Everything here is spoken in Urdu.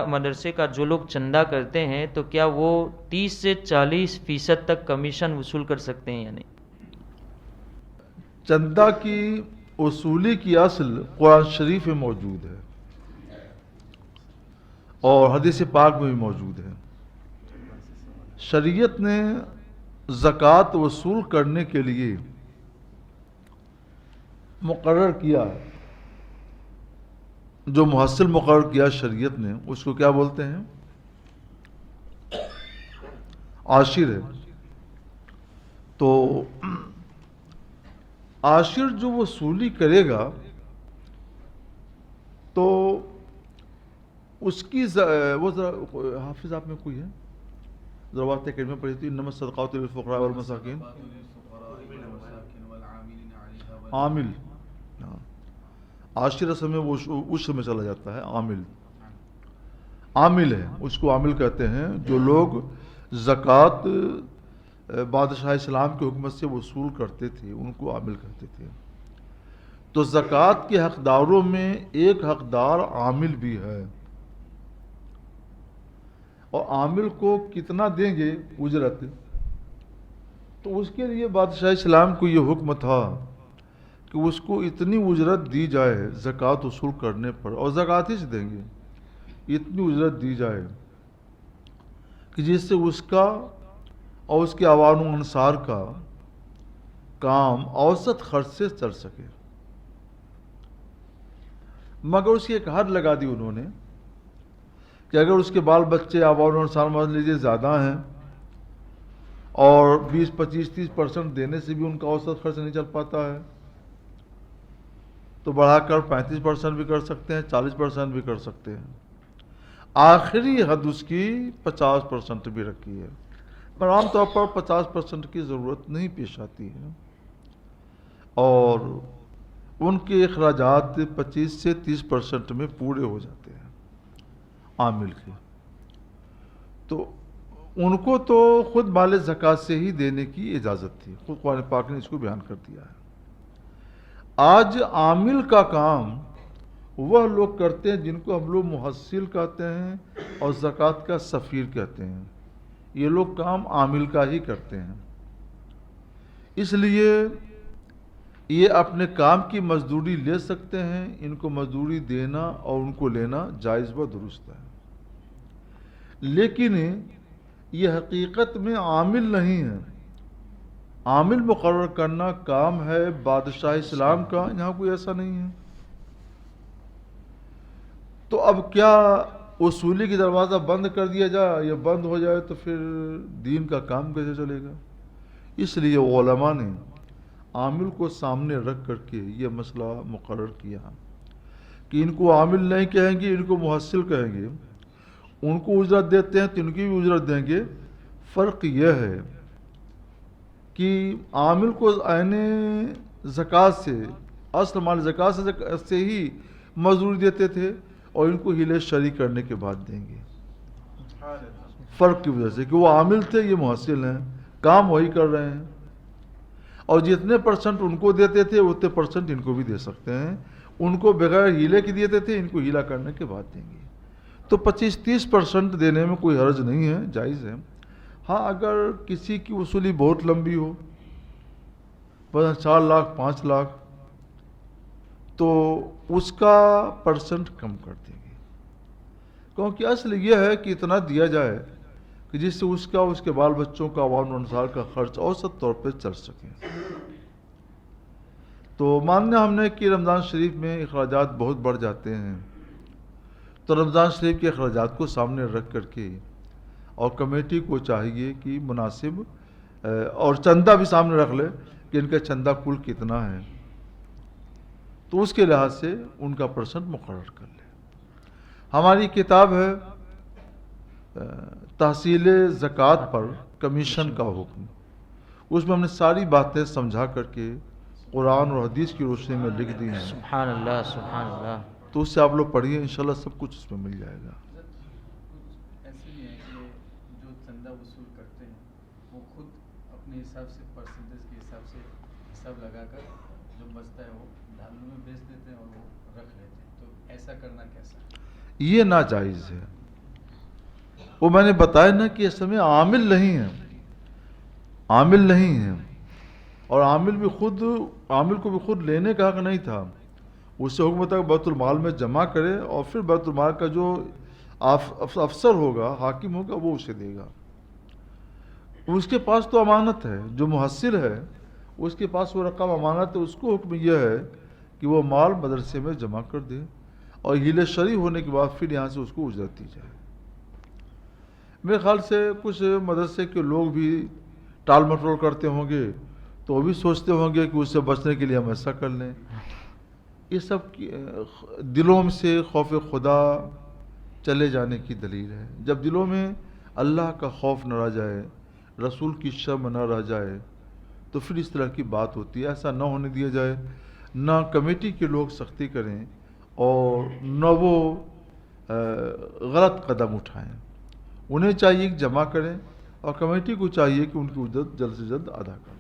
مدرسے کا جو لوگ چندہ کرتے ہیں تو کیا وہ 30 سے 40% تک کمیشن وصول کر سکتے ہیں یا نہیں؟ چندہ کی وصولی کی اصل قرآن شریف میں موجود ہے اور حدیث پاک میں بھی موجود ہے۔ شریعت نے زکوٰۃ وصول کرنے کے لیے مقرر کیا، جو محصل مقرر کیا شریعت نے، اس کو کیا بولتے ہیں؟ عاشر ہے۔ تو عاشر جو وصولی کرے گا تو اس کی وہ ذرا حافظ آپ میں کوئی ہے ذرا واقعہ کلمہ پڑھی تھی، انما الصدقات للفقراء والمساکین، عامل، عاشر اصل میں وہ اس میں چلا جاتا ہے، عامل ہے، اس کو عامل کہتے ہیں۔ جو لوگ زکوٰۃ بادشاہ اسلام کے حکمت سے وصول کرتے تھے ان کو عامل کہتے تھے۔ تو زکوٰۃ کے حقداروں میں ایک حقدار عامل بھی ہے، اور عامل کو کتنا دیں گے اجرت؟ تو اس کے لیے بادشاہ اسلام کو یہ حکم تھا کہ اس کو اتنی اجرت دی جائے زکوٰۃ وصول کرنے پر، اور زکوٰۃ ہی سے دیں گے، اتنی اجرت دی جائے کہ جس سے اس کا اور اس کے عوام و انصار کا کام اوسط خرچ سے چل سکے۔ مگر اس کی ایک حد لگا دی انہوں نے کہ اگر اس کے بال بچے عوام و انصار مان لیجیے زیادہ ہیں اور 20 25 30% دینے سے بھی ان کا اوسط خرچ نہیں چل پاتا ہے تو بڑھا کر 35% بھی کر سکتے ہیں، 40% بھی کر سکتے ہیں۔ آخری حد اس کی 50% بھی رکھی ہے، پر عام طور پر 50% کی ضرورت نہیں پیش آتی ہے، اور ان کے اخراجات 25 سے 30% میں پورے ہو جاتے ہیں عامل کے۔ تو ان کو تو خود مال زکوٰۃ سے ہی دینے کی اجازت تھی، خود قرآن پاک نے اس کو بیان کر دیا ہے۔ آج عامل کا کام وہ لوگ کرتے ہیں جن کو ہم لوگ محصل کہتے ہیں اور زکوٰۃ کا سفیر کہتے ہیں، یہ لوگ کام عامل کا ہی کرتے ہیں۔ اس لیے یہ اپنے کام کی مزدوری لے سکتے ہیں، ان کو مزدوری دینا اور ان کو لینا جائز و درست ہے، لیکن یہ حقیقت میں عامل نہیں ہے۔ عامل مقرر کرنا کام ہے بادشاہ اسلام کا، یہاں کوئی ایسا نہیں ہے۔ تو اب کیا وصولی کی دروازہ بند کر دیا جائے یا بند ہو جائے تو پھر دین کا کام کیسے چلے گا؟ اس لیے علماء نے عامل کو سامنے رکھ کر کے یہ مسئلہ مقرر کیا کہ ان کو عامل نہیں کہیں گے، ان کو محصل کہیں گے۔ ان کو اجرت دیتے ہیں تو ان کی بھی اجرت دیں گے۔ فرق یہ ہے کہ عامل کو عین زکوٰۃ سے، اصل مال زکوٰۃ سے ہی مزدوری دیتے تھے، اور ان کو ہیلے شرعی کرنے کے بعد دیں گے، فرق کی وجہ سے کہ وہ عامل تھے، یہ محصل ہیں، کام وہی کر رہے ہیں، اور جتنے % ان کو دیتے تھے اتنے % ان کو بھی دے سکتے ہیں۔ ان کو بغیر ہیلے کی دیتے تھے، ان کو ہیلا کرنے کے بعد دیں گے۔ تو 25-30% دینے میں کوئی حرج نہیں ہے، جائز ہے۔ ہاں اگر کسی کی وصولی بہت لمبی ہو، 4 لاکھ 5 لاکھ، تو اس کا % کم کر دیں گے، کیونکہ اصل یہ ہے کہ اتنا دیا جائے کہ جس سے اس کا، اس کے بال بچوں کا، عوام انصار کا خرچ اوسط طور پہ چل سکے۔ تو ماننا ہم نے کہ رمضان شریف میں اخراجات بہت بڑھ جاتے ہیں، تو رمضان شریف کے اخراجات کو سامنے رکھ کر کے اور کمیٹی کو چاہیے کہ مناسب اور چندہ بھی سامنے رکھ لے کہ ان کا چندہ کل کتنا ہے، تو اس کے لحاظ سے ان کا % مقرر کر لے۔ ہماری کتاب ہے تحصیل زکوٰۃ پر کمیشن کا حکم، اس میں ہم نے ساری باتیں سمجھا کر کے قرآن اور حدیث کی روشنی میں لکھ دی ہیں۔ سبحان اللہ، سبحان اللہ۔ تو اس سے آپ لوگ پڑھیے، انشاءاللہ سب کچھ اس میں مل جائے گا۔ ایسے بھی ہے کہ جو چندہ وصول کرتے ہیں وہ خود اپنے حساب سے پرسنٹیج کے حساب سے حساب لگا کر جو بچتا ہے وہ ڈھالوں میں بیچ دیتے ہیں اور وہ رکھ لیتے ہیں، تو ایسا کرنا کیسا ہے؟ یہ ناجائز ہے۔ وہ میں نے بتایا نا کہ اس میں عامل نہیں ہے، عامل نہیں ہے، اور عامل کو بھی خود لینے کا حق نہیں تھا. اس سے حکم تھا کہ بیت المال میں جمع کرے اور پھر بیت المال کا جو افسر ہوگا، حاکم ہوگا، وہ اسے دے گا. اس کے پاس تو امانت ہے، جو محصل ہے اس کے پاس وہ رقم امانت ہے. اس کو حکم یہ ہے کہ وہ مال مدرسے میں جمع کر دے اور ہیلے شرعی ہونے کے بعد پھر یہاں سے اس کو اجرت دی جائے. میرے خیال سے کچھ مدرسے کے لوگ بھی ٹال مٹول کرتے ہوں گے تو وہ بھی سوچتے ہوں گے کہ اس سے بچنے کے لیے ہم ایسا کر لیں. یہ سب دلوں سے خوف خدا چلے جانے کی دلیل ہے. جب دلوں میں اللہ کا خوف نہ رہ جائے، رسول کی شرم نہ رہ جائے، تو پھر اس طرح کی بات ہوتی ہے. ایسا نہ ہونے دیا جائے، نہ کمیٹی کے لوگ سختی کریں اور نہ وہ غلط قدم اٹھائیں. انہیں چاہیے کہ جمع کریں اور کمیٹی کو چاہیے کہ ان کی اجرت جلد سے جلد ادا کریں.